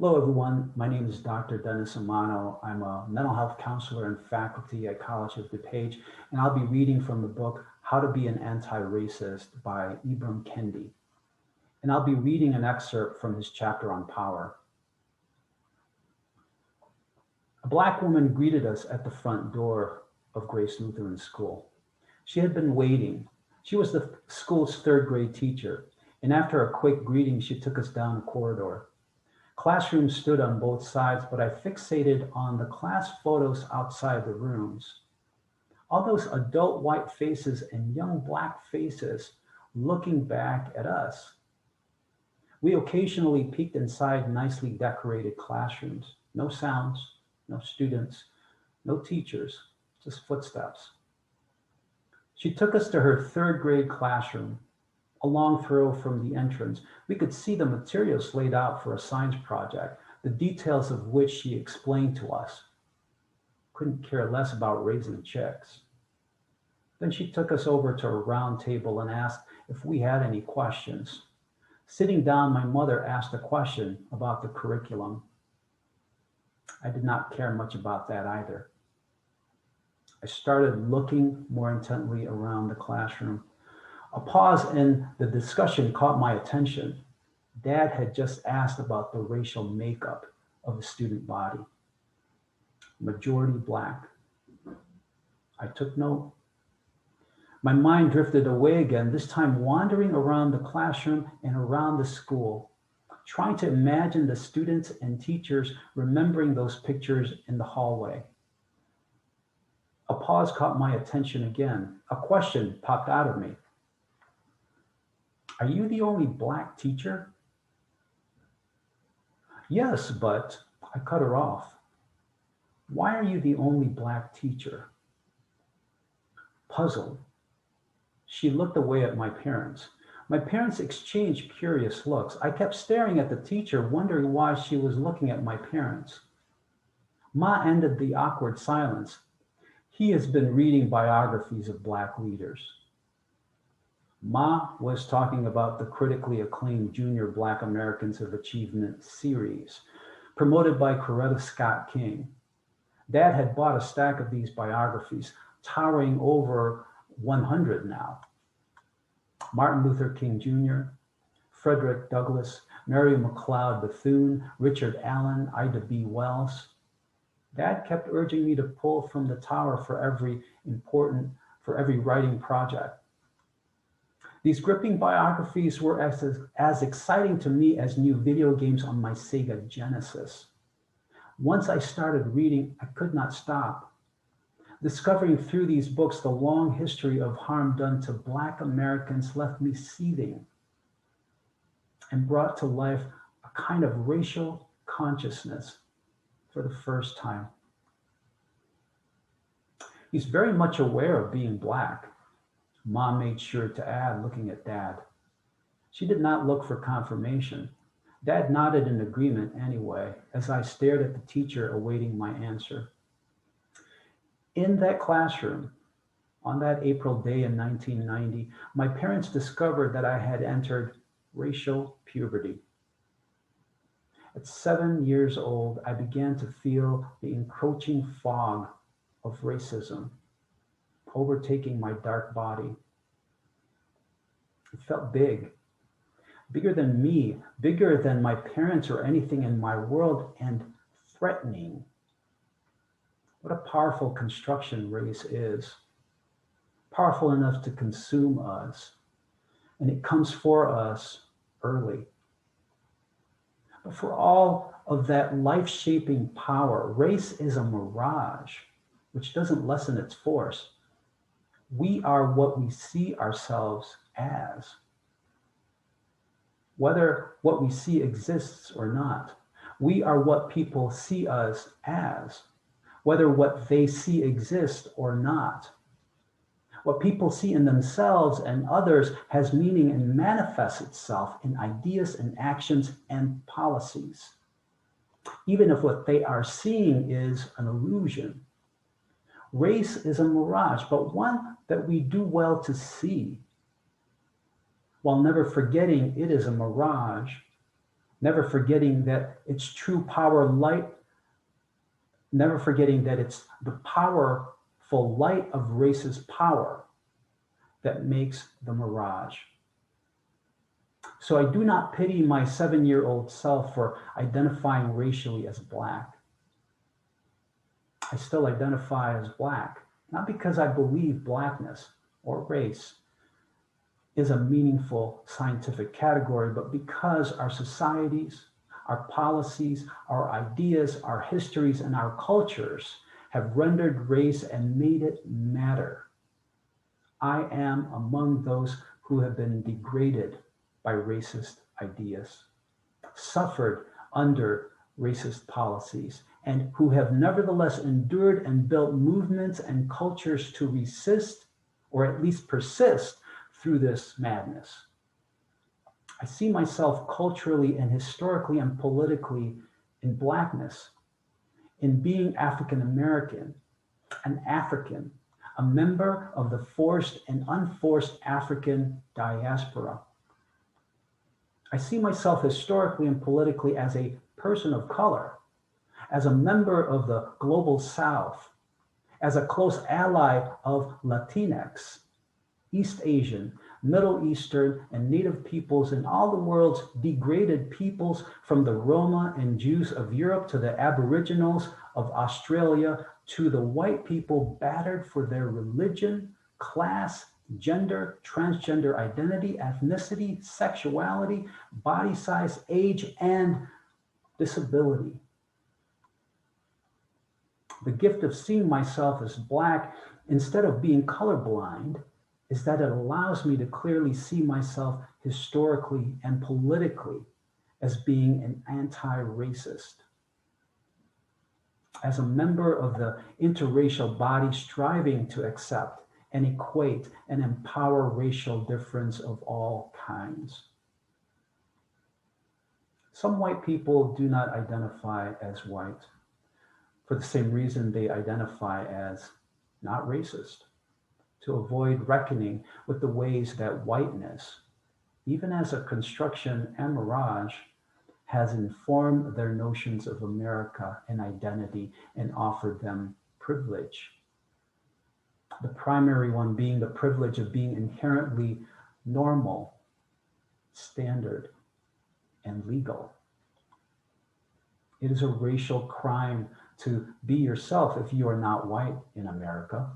Hello, everyone. My name is Dr. Dennis Emano. I'm a mental health counselor and faculty at College of DuPage, and I'll be reading from the book How to Be an Anti-Racist by Ibram Kendi. And I'll be reading an excerpt from his chapter on power. A Black woman greeted us at the front door of Grace Lutheran School. She had been waiting. She was the school's third grade teacher, and after a quick greeting, she took us down a corridor. Classrooms stood on both sides, but I fixated on the class photos outside the rooms. All those adult white faces and young Black faces looking back at us. We occasionally peeked inside nicely decorated classrooms. No sounds, no students, no teachers, just footsteps. She took us to her third grade classroom, a long throw from the entrance. We could see the materials laid out for a science project, the details of which she explained to us. Couldn't care less about raising chicks. Then she took us over to a round table and asked if we had any questions. Sitting down, my mother asked a question about the curriculum. I did not care much about that either. I started looking more intently around the classroom. A pause in the discussion caught my attention. Dad had just asked about the racial makeup of the student body. Majority Black. I took note. My mind drifted away again, this time wandering around the classroom and around the school, trying to imagine the students and teachers remembering those pictures in the hallway. A pause caught my attention again. A question popped out of me. Are you the only Black teacher? Yes, but I cut her off. Why are you the only Black teacher? Puzzled, she looked away at my parents. My parents exchanged curious looks. I kept staring at the teacher, wondering why she was looking at my parents. Ma ended the awkward silence. He has been reading biographies of Black leaders. Ma was talking about the critically acclaimed Junior Black Americans of Achievement series, promoted by Coretta Scott King. Dad had bought a stack of these biographies, towering over 100 now. Martin Luther King Jr., Frederick Douglass, Mary McLeod Bethune, Richard Allen, Ida B. Wells. Dad kept urging me to pull from the tower for every writing project. These gripping biographies were as exciting to me as new video games on my Sega Genesis. Once I started reading, I could not stop. Discovering through these books the long history of harm done to Black Americans left me seething and brought to life a kind of racial consciousness for the first time. He's very much aware of being Black. Mom made sure to add, looking at Dad. She did not look for confirmation. Dad nodded in agreement anyway, as I stared at the teacher awaiting my answer. In that classroom, on that April day in 1990, my parents discovered that I had entered racial puberty. At 7 years old, I began to feel the encroaching fog of racism overtaking my dark body. It felt big, bigger than me, bigger than my parents or anything in my world, and threatening. What a powerful construction race is. Powerful enough to consume us, and it comes for us early. But for all of that life-shaping power, race is a mirage, which doesn't lessen its force. We are what we see ourselves as. Whether what we see exists or not, we are what people see us as, whether what they see exists or not. What people see in themselves and others has meaning and manifests itself in ideas and actions and policies, even if what they are seeing is an illusion. Race is a mirage, but one that we do well to see, while never forgetting it is a mirage. never forgetting that its true power light, never forgetting that it's the powerful light of racist power that makes the mirage. So I do not pity my 7-year-old self for identifying racially as Black. I still identify as Black, not because I believe Blackness or race is a meaningful scientific category, but because our societies, our policies, our ideas, our histories, and our cultures have rendered race and made it matter. I am among those who have been degraded by racist ideas, suffered under racist policies, and who have nevertheless endured and built movements and cultures to resist, or at least persist, through this madness. I see myself culturally and historically and politically in Blackness, in being African American, an African, a member of the forced and unforced African diaspora. I see myself historically and politically as a person of color, as a member of the global South, as a close ally of Latinx, East Asian, Middle Eastern, and Native peoples, and all the world's degraded peoples, from the Roma and Jews of Europe to the Aboriginals of Australia to the white people battered for their religion, class, gender, transgender identity, ethnicity, sexuality, body size, age, and disability. The gift of seeing myself as Black instead of being colorblind is that it allows me to clearly see myself historically and politically as being an anti-racist, as a member of the interracial body striving to accept and equate and empower racial difference of all kinds. Some white people do not identify as white for the same reason they identify as not racist, to avoid reckoning with the ways that whiteness, even as a construction and mirage, has informed their notions of America and identity and offered them privilege. The primary one being the privilege of being inherently normal, standard, and legal. It is a racial crime to be yourself if you are not white in America.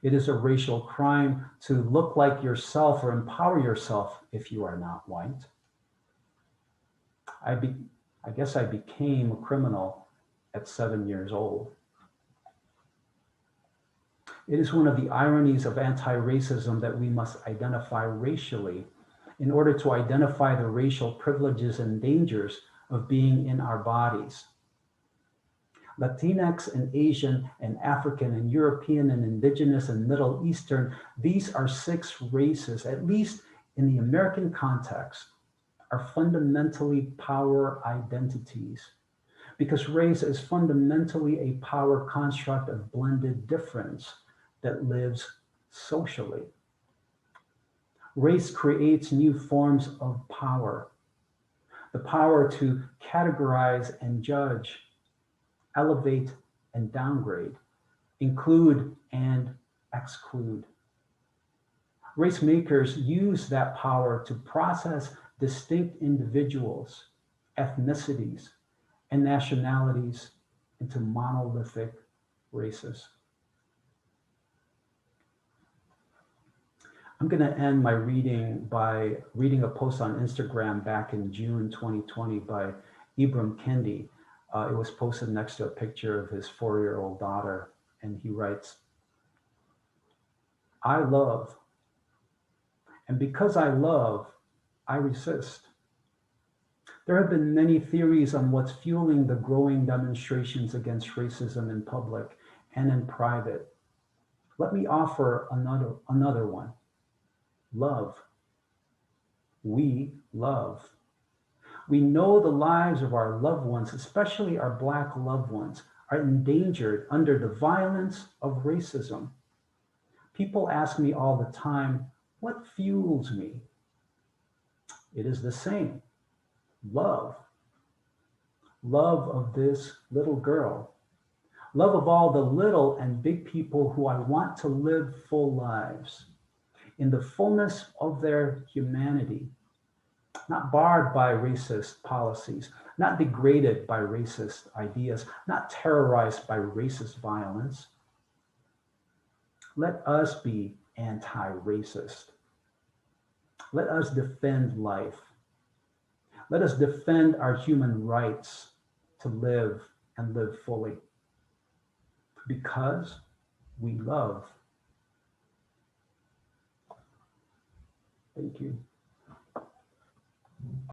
It is a racial crime to look like yourself or empower yourself if you are not white. I guess I became a criminal at 7 years old. It is one of the ironies of anti-racism that we must identify racially in order to identify the racial privileges and dangers of being in our bodies. Latinx and Asian and African and European and Indigenous and Middle Eastern, these are 6 races, at least in the American context, are fundamentally power identities, because race is fundamentally a power construct of blended difference that lives socially. Race creates new forms of power, the power to categorize and judge, elevate and downgrade, include and exclude. Race makers use that power to process distinct individuals, ethnicities, and nationalities into monolithic races. I'm going to end my reading by reading a post on Instagram back in June 2020 by Ibram Kendi. It was posted next to a picture of his 4-year-old daughter, and he writes, "I love, and because I love, I resist. There have been many theories on what's fueling the growing demonstrations against racism in public and in private. Let me offer another one. Love. We love. We know the lives of our loved ones, especially our Black loved ones, are endangered under the violence of racism. People ask me all the time, what fuels me? It is the same. love, love of this little girl, love of all the little and big people who I want to live full lives in the fullness of their humanity, not barred by racist policies, not degraded by racist ideas, not terrorized by racist violence. Let us be anti-racist. Let us defend life. Let us defend our human rights to live and live fully because we love. Thank you.